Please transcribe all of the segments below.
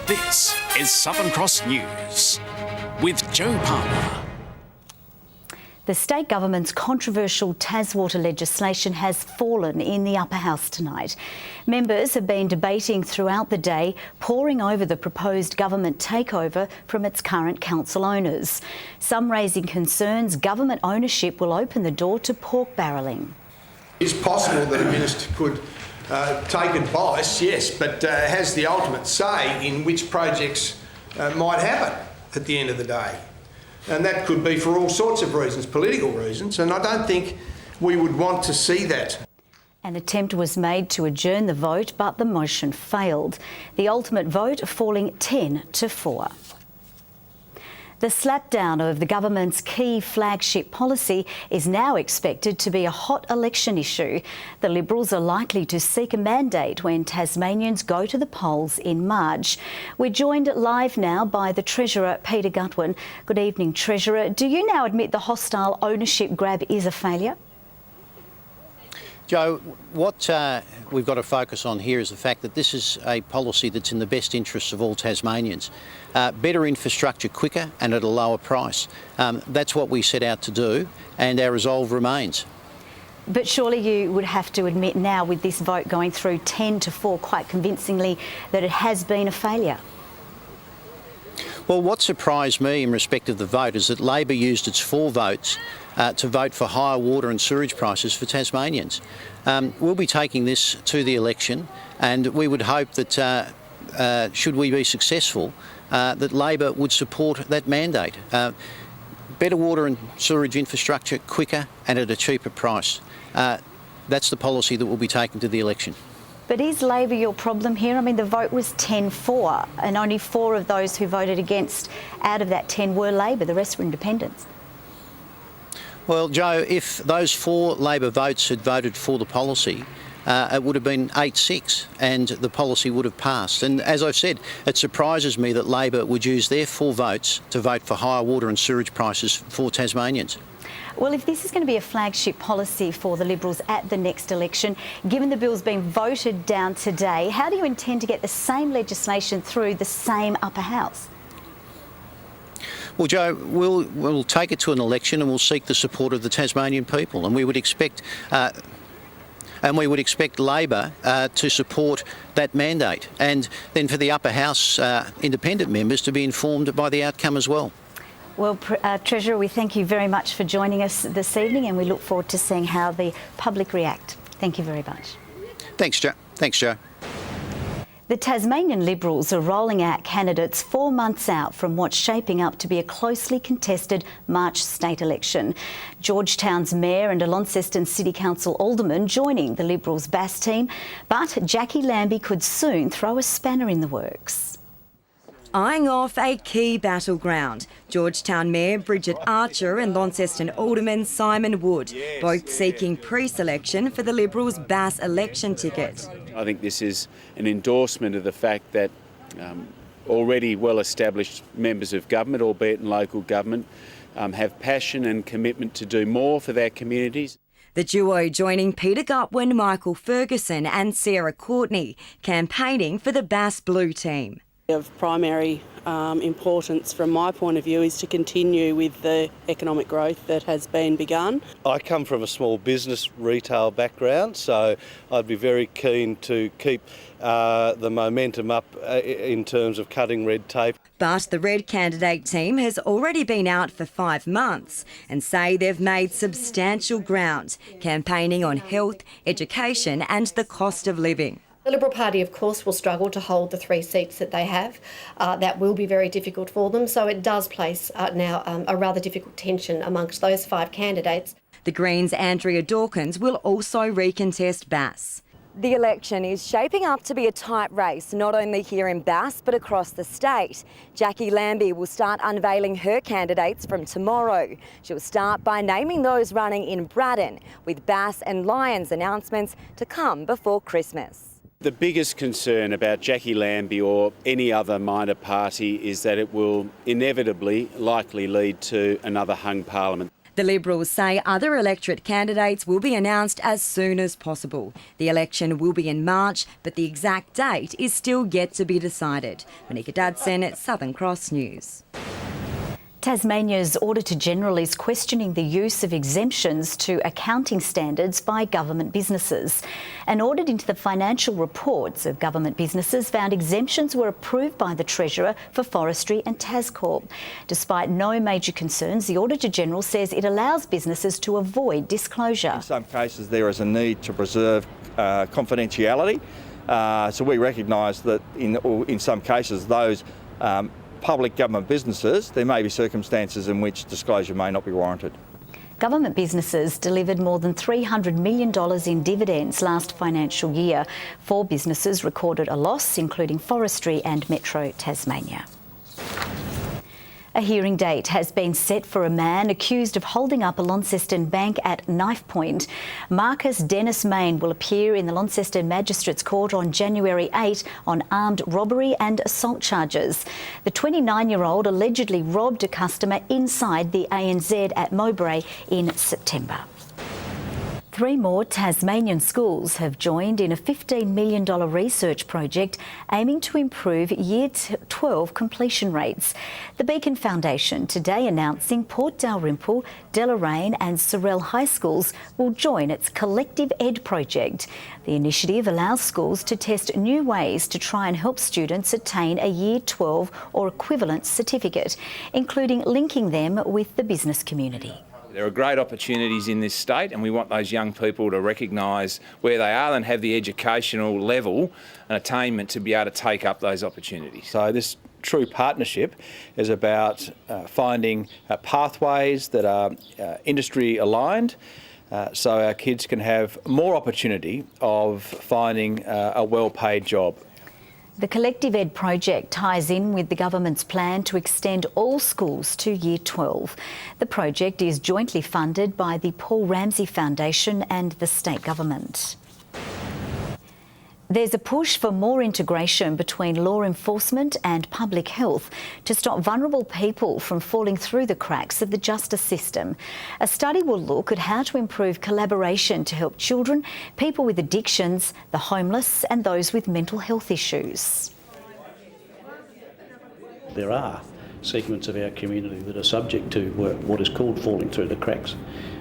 This is Southern Cross News with Joe Palmer. The state government's controversial Taswater legislation has fallen in the upper house tonight. Members have been debating throughout the day, poring over the proposed government takeover from its current council owners. Some raising concerns government ownership will open the door to pork barrelling. It's possible that a minister could take advice, yes, but has the ultimate say in which projects might happen at the end of the day. And that could be for all sorts of reasons, political reasons, and I don't think we would want to see that. An attempt was made to adjourn the vote, but the motion failed. The ultimate vote falling 10-4. The slapdown of the government's key flagship policy is now expected to be a hot election issue. The Liberals are likely to seek a mandate when Tasmanians go to the polls in March. We're joined live now by the Treasurer, Peter Gutwin. Good evening, Treasurer. Do you now admit the hostile ownership grab is a failure? Joe, what we've got to focus on here is the fact that this is a policy that's in the best interests of all Tasmanians. Better infrastructure quicker and at a lower price. That's what we set out to do, and our resolve remains. But surely you would have to admit now, with this vote going through 10-4 quite convincingly, that it has been a failure. Well, what surprised me in respect of the vote is that Labor used its 4 votes to vote for higher water and sewerage prices for Tasmanians. We'll be taking this to the election, and we would hope that should we be successful, that Labor would support that mandate. Better water and sewerage infrastructure quicker and at a cheaper price. That's the policy that we'll be taking to the election. But is Labor your problem here? I mean, the vote was 10-4, and only 4 of those who voted against out of that 10 were Labor. The rest were independents. Well, Joe, if those 4 Labor votes had voted for the policy, it would have been 8-6 and the policy would have passed. And as I've said, it surprises me that Labor would use their 4 votes to vote for higher water and sewerage prices for Tasmanians. Well, if this is going to be a flagship policy for the Liberals at the next election, given the bill's been voted down today, how do you intend to get the same legislation through the same upper house? Well, Joe, we'll take it to an election and we'll seek the support of the Tasmanian people, and we would expect Labor to support that mandate, and then for the upper house independent members to be informed by the outcome as well. Well, Treasurer, we thank you very much for joining us this evening, and we look forward to seeing how the public react. Thank you very much. Thanks, Joe. Thanks, Joe. The Tasmanian Liberals are rolling out candidates 4 months out from what's shaping up to be a closely contested March state election. Georgetown's Mayor and a Launceston City Council Alderman joining the Liberals' Bass team, but Jackie Lambie could soon throw a spanner in the works. Eyeing off a key battleground, Georgetown Mayor Bridget Archer and Launceston Alderman Simon Wood, both seeking pre-selection for the Liberals' Bass election ticket. I think this is an endorsement of the fact that already well-established members of government, albeit in local government, have passion and commitment to do more for their communities. The duo joining Peter Gutwin, Michael Ferguson and Sarah Courtney, campaigning for the Bass Blue team. Of primary importance from my point of view is to continue with the economic growth that has been begun. I come from a small business retail background, so I'd be very keen to keep the momentum up in terms of cutting red tape. But the Red candidate team has already been out for 5 months and say they've made substantial ground, campaigning on health, education and the cost of living. The Liberal Party, of course, will struggle to hold the 3 seats that they have. That will be very difficult for them, so it does place now a rather difficult tension amongst those 5 candidates. The Greens' Andrea Dawkins will also recontest Bass. The election is shaping up to be a tight race, not only here in Bass but across the state. Jackie Lambie will start unveiling her candidates from tomorrow. She'll start by naming those running in Braddon, with Bass and Lyons announcements to come before Christmas. The biggest concern about Jackie Lambie or any other minor party is that it will inevitably likely lead to another hung parliament. The Liberals say other electorate candidates will be announced as soon as possible. The election will be in March, but the exact date is still yet to be decided. Monica Dadson, Southern Cross News. Tasmania's Auditor-General is questioning the use of exemptions to accounting standards by government businesses. An audit into the financial reports of government businesses found exemptions were approved by the Treasurer for Forestry and Tascorp. Despite no major concerns, the Auditor-General says it allows businesses to avoid disclosure. In some cases there is a need to preserve confidentiality, so we recognise that in some cases those public government businesses, there may be circumstances in which disclosure may not be warranted. Government businesses delivered more than $300 million in dividends last financial year. 4 businesses recorded a loss, including Forestry and Metro Tasmania. A hearing date has been set for a man accused of holding up a Launceston bank at knife point. Marcus Dennis Main will appear in the Launceston Magistrates Court on January 8 on armed robbery and assault charges. The 29-year-old allegedly robbed a customer inside the ANZ at Mowbray in September. 3 more Tasmanian schools have joined in a $15 million research project aiming to improve Year 12 completion rates. The Beacon Foundation today announcing Port Dalrymple, Deloraine and Sorell High Schools will join its Collective Ed project. The initiative allows schools to test new ways to try and help students attain a Year 12 or equivalent certificate, including linking them with the business community. There are great opportunities in this state and we want those young people to recognise where they are and have the educational level and attainment to be able to take up those opportunities. So this true partnership is about finding pathways that are industry aligned so our kids can have more opportunity of finding a well-paid job. The Collective Ed project ties in with the government's plan to extend all schools to Year 12. The project is jointly funded by the Paul Ramsay Foundation and the state government. There's a push for more integration between law enforcement and public health to stop vulnerable people from falling through the cracks of the justice system. A study will look at how to improve collaboration to help children, people with addictions, the homeless and those with mental health issues. There are segments of our community that are subject to what is called falling through the cracks.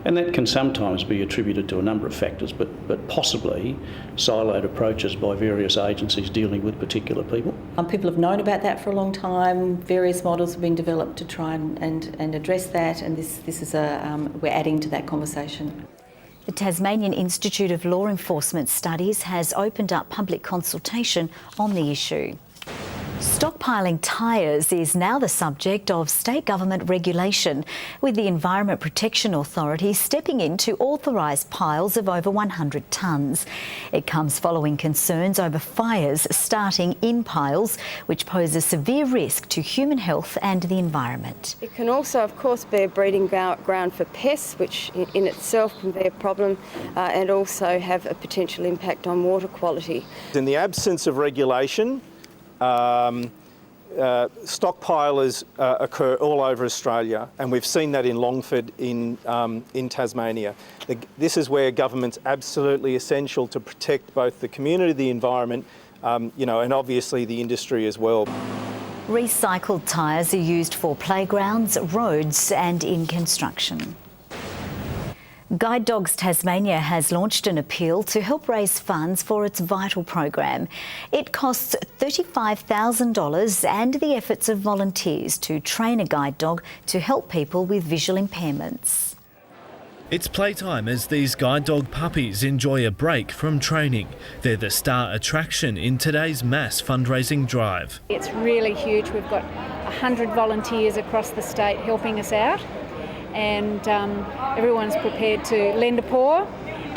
And that can sometimes be attributed to a number of factors, but possibly siloed approaches by various agencies dealing with particular people. People have known about that for a long time. Various models have been developed to try and address that, and this is we're adding to that conversation. The Tasmanian Institute of Law Enforcement Studies has opened up public consultation on the issue. Stockpiling tyres is now the subject of state government regulation, with the Environment Protection Authority stepping in to authorise piles of over 100 tonnes. It comes following concerns over fires starting in piles, which pose a severe risk to human health and the environment. It can also, of course, be a breeding ground for pests, which in itself can be a problem, and also have a potential impact on water quality. In the absence of regulation, stockpilers occur all over Australia, and we've seen that in Longford in Tasmania. This is where government's absolutely essential to protect both the community, the environment, and obviously the industry as well. Recycled tyres are used for playgrounds, roads and in construction. Guide Dogs Tasmania has launched an appeal to help raise funds for its Vital program. It costs $35,000 and the efforts of volunteers to train a guide dog to help people with visual impairments. It's playtime as these guide dog puppies enjoy a break from training. They're the star attraction in today's mass fundraising drive. It's really huge. We've got 100 volunteers across the state helping us out, and everyone's prepared to lend a paw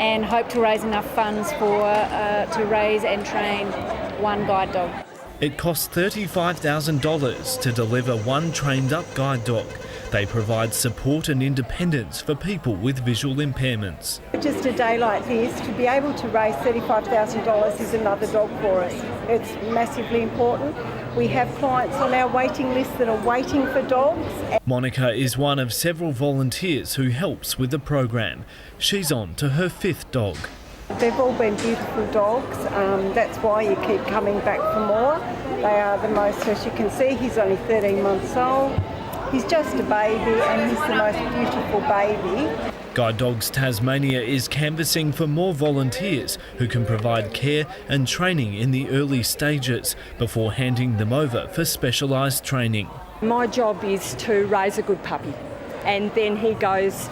and hope to raise enough funds to raise and train one guide dog. It costs $35,000 to deliver one trained-up guide dog. They provide support and independence for people with visual impairments. Just a day like this, to be able to raise $35,000 is another dog for us. It's massively important. We have clients on our waiting list that are waiting for dogs. Monica is one of several volunteers who helps with the program. She's on to her 5th dog. They've all been beautiful dogs. That's why you keep coming back for more. They are the most, as you can see, he's only 13 months old. He's just a baby and he's the most beautiful baby. Guide Dogs Tasmania is canvassing for more volunteers who can provide care and training in the early stages before handing them over for specialised training. My job is to raise a good puppy, and then he goes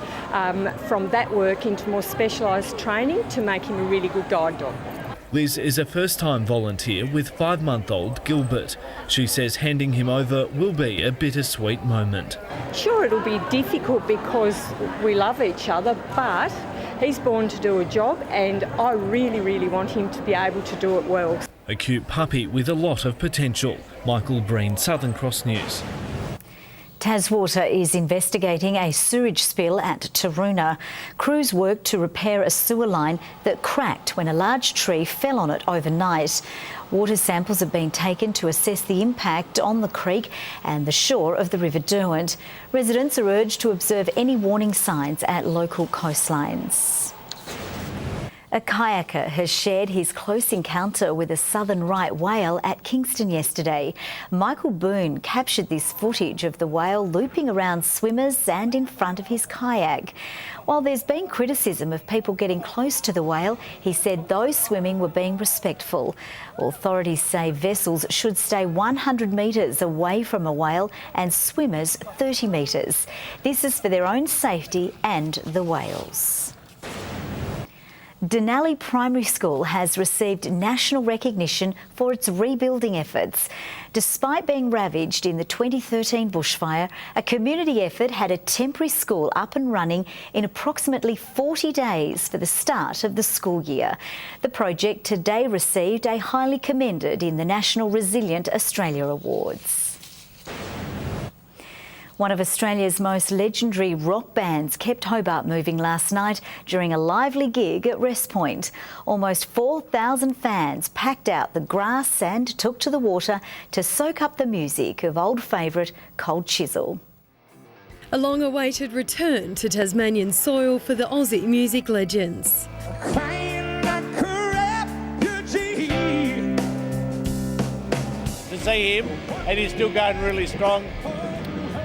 from that work into more specialised training to make him a really good guide dog. Liz is a first-time volunteer with 5-month-old Gilbert. She says handing him over will be a bittersweet moment. Sure, it'll be difficult because we love each other, but he's born to do a job and I really, really want him to be able to do it well. A cute puppy with a lot of potential. Michael Breen, Southern Cross News. Taswater is investigating a sewage spill at Taroona. Crews worked to repair a sewer line that cracked when a large tree fell on it overnight. Water samples have been taken to assess the impact on the creek and the shore of the River Derwent. Residents are urged to observe any warning signs at local coastlines. A kayaker has shared his close encounter with a southern right whale at Kingston yesterday. Michael Boone captured this footage of the whale looping around swimmers and in front of his kayak. While there's been criticism of people getting close to the whale, he said those swimming were being respectful. Authorities say vessels should stay 100 metres away from a whale and swimmers 30 metres. This is for their own safety and the whales. Denali Primary School has received national recognition for its rebuilding efforts. Despite being ravaged in the 2013 bushfire, a community effort had a temporary school up and running in approximately 40 days for the start of the school year. The project today received a highly commended in the National Resilient Australia Awards. One of Australia's most legendary rock bands kept Hobart moving last night during a lively gig at Rest Point. Almost 4,000 fans packed out the grass and took to the water to soak up the music of old favourite Cold Chisel. A long-awaited return to Tasmanian soil for the Aussie music legends. To see him, and he's still going really strong.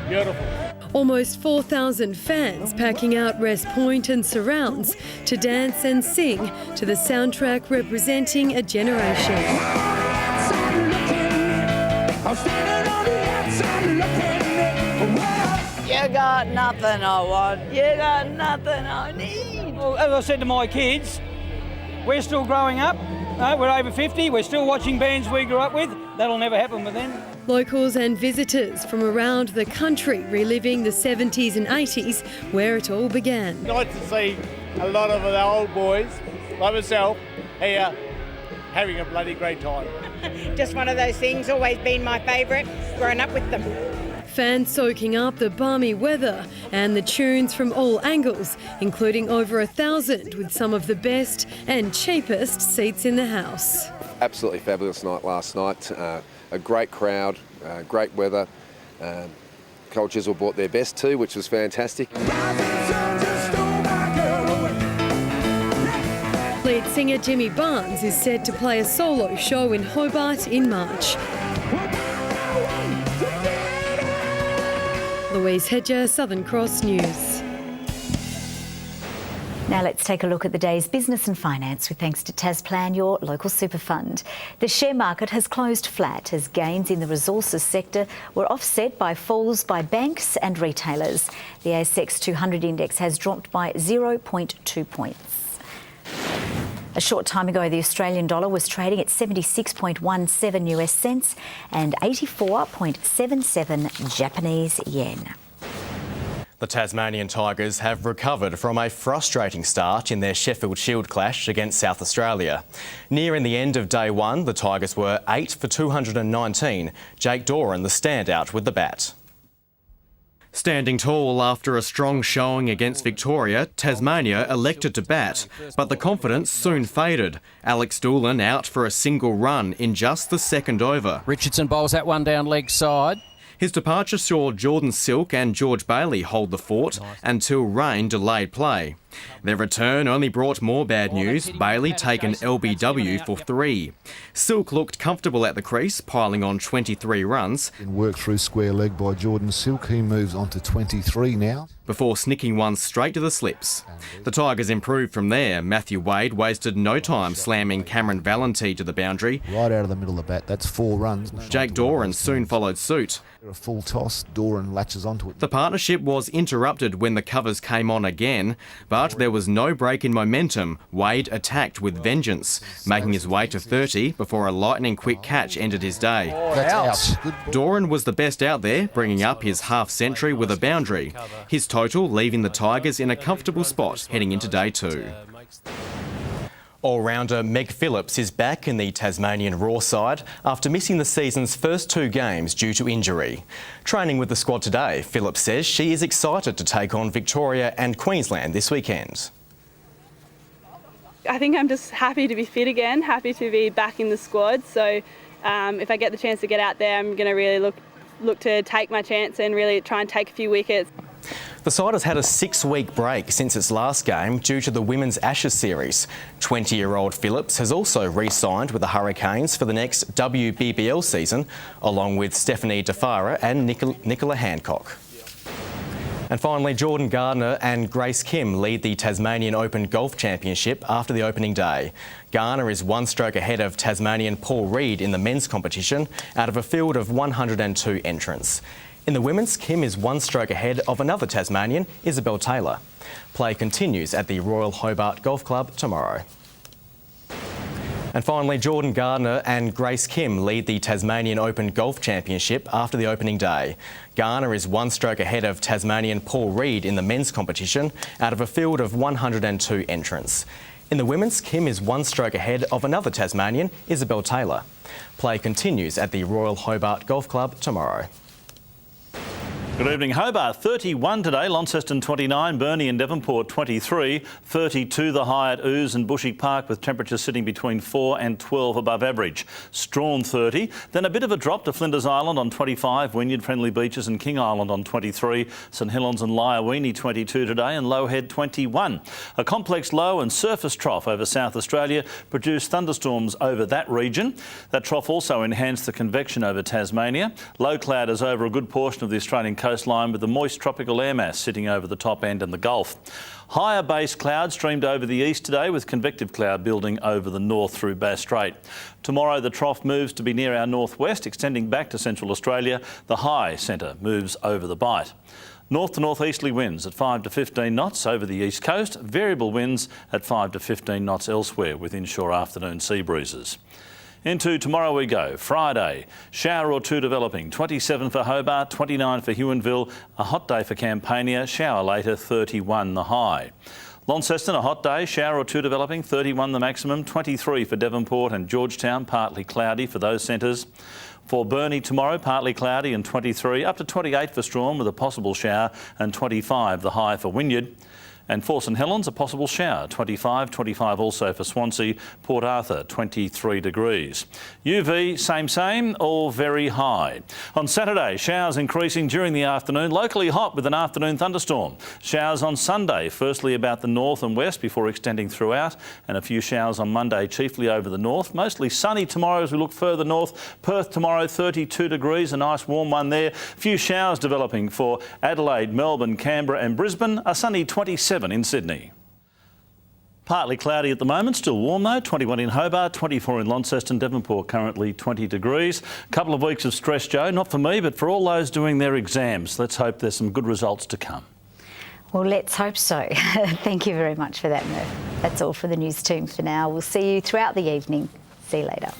Beautiful. Almost 4,000 fans packing out Rest Point and surrounds to dance and sing to the soundtrack representing a generation. You got nothing I want, you got nothing I need. Well, as I said to my kids, we're still growing up. We're over 50, we're still watching bands we grew up with. That'll never happen with them. Locals and visitors from around the country reliving the 70s and 80s where it all began. Nice to see a lot of the old boys, like myself, here having a bloody great time. Just one of those things, always been my favourite, growing up with them. Fans soaking up the balmy weather and the tunes from all angles, including over 1,000 with some of the best and cheapest seats in the house. Absolutely fabulous night last night. A great crowd, great weather. Cold Chisel brought their best too, which was fantastic. Lead singer Jimmy Barnes is set to play a solo show in Hobart in March. Louise Hedger, Southern Cross News. Now let's take a look at the day's business and finance with thanks to Tasplan, your local super fund. The share market has closed flat as gains in the resources sector were offset by falls by banks and retailers. The ASX 200 index has dropped by 0.2 points. A short time ago, the Australian dollar was trading at 76.17 US cents and 84.77 Japanese yen. The Tasmanian Tigers have recovered from a frustrating start in their Sheffield Shield clash against South Australia. Nearing the end of day one, the Tigers were 8 for 219. Jake Doran the standout with the bat. Standing tall after a strong showing against Victoria, Tasmania elected to bat, but the confidence soon faded. Alex Doolan out for a single run in just the second over. Richardson bowls that one down leg side. His departure saw Jordan Silk and George Bailey hold the fort until rain delayed play. Their return only brought more bad news, Bailey taken LBW for 3. Silk looked comfortable at the crease, piling on 23 runs. Worked through square leg by Jordan Silk, he moves on to 23 now. Before snicking one straight to the slips. The Tigers improved from there. Matthew Wade wasted no time slamming Cameron Valentine to the boundary. Right out of the middle of the bat, that's 4 runs. Jake Doran soon followed suit. A full toss, Doran latches onto it. The partnership was interrupted when the covers came on again, but there was no break in momentum. Wade attacked with vengeance, making his way to 30 before a lightning-quick catch ended his day. That's out. Doran was the best out there, bringing up his half-century with a boundary. His total leaving the Tigers in a comfortable spot heading into day 2. All-rounder Meg Phillips is back in the Tasmanian Raw side after missing the season's first 2 games due to injury. Training with the squad today, Phillips says she is excited to take on Victoria and Queensland this weekend. I think I'm just happy to be fit again, happy to be back in the squad. So if I get the chance to get out there, I'm going to really look to take my chance and really try and take a few wickets. The side has had a 6-week break since its last game due to the Women's Ashes series. 20-year-old Phillips has also re-signed with the Hurricanes for the next WBBL season, along with Stephanie DeFara and Nicola Hancock. And finally, Jordan Gardner and Grace Kim lead the Tasmanian Open Golf Championship after the opening day. Gardner is 1 stroke ahead of Tasmanian Paul Reed in the men's competition out of a field of 102 entrants. In the women's, Kim is 1 stroke ahead of another Tasmanian, Isabel Taylor. Play continues at the Royal Hobart Golf Club tomorrow. And finally, Jordan Gardner and Grace Kim lead the Tasmanian Open Golf Championship after the opening day. Gardner is 1 stroke ahead of Tasmanian Paul Reed in the men's competition out of a field of 102 entrants. In the women's, Kim is 1 stroke ahead of another Tasmanian, Isabel Taylor. Play continues at the Royal Hobart Golf Club tomorrow. Good evening. Hobart 31 today, Launceston 29, Burnie and Devonport 23, 32 the high at Ouse and Bushy Park with temperatures sitting between 4 and 12 above average. Strawn 30, then a bit of a drop to Flinders Island on 25, Wynyard, Friendly Beaches and King Island on 23, St Helens and Lyowini 22 today and Lowhead 21. A complex low and surface trough over South Australia produced thunderstorms over that region. That trough also enhanced the convection over Tasmania. Low cloud is over a good portion of the Australian coastline with the moist tropical air mass sitting over the top end and the Gulf. Higher base cloud streamed over the east today with convective cloud building over the north through Bass Strait. Tomorrow the trough moves to be near our northwest, extending back to central Australia. The high centre moves over the Bight. North to northeasterly winds at 5 to 15 knots over the east coast, variable winds at 5 to 15 knots elsewhere with inshore afternoon sea breezes. Into tomorrow we go. Friday, shower or 2 developing, 27 for Hobart, 29 for Huonville, a hot day for Campania, shower later, 31 the high. Launceston, a hot day, shower or 2 developing, 31 the maximum, 23 for Devonport and Georgetown, partly cloudy for those centres. For Burnie tomorrow, partly cloudy and 23, up to 28 for Strawn with a possible shower and 25 the high for Wynyard. And for St Helens, a possible shower, 25 also for Swansea, Port Arthur, 23 degrees. UV, same, all very high. On Saturday, showers increasing during the afternoon, locally hot with an afternoon thunderstorm. Showers on Sunday, firstly about the north and west before extending throughout, and a few showers on Monday, chiefly over the north. Mostly sunny tomorrow as we look further north. Perth tomorrow, 32 degrees, a nice warm one there. Few showers developing for Adelaide, Melbourne, Canberra and Brisbane, a sunny 27 in Sydney. Partly cloudy at the moment, still warm though, 21 in Hobart, 24 in Launceston, Devonport currently 20 degrees. Couple of weeks of stress, Joe, not for me, but for all those doing their exams. Let's hope there's some good results to come. Well, let's hope so. Thank you very much for that, Murph. That's all for the news team for now. We'll see you throughout the evening. See you later.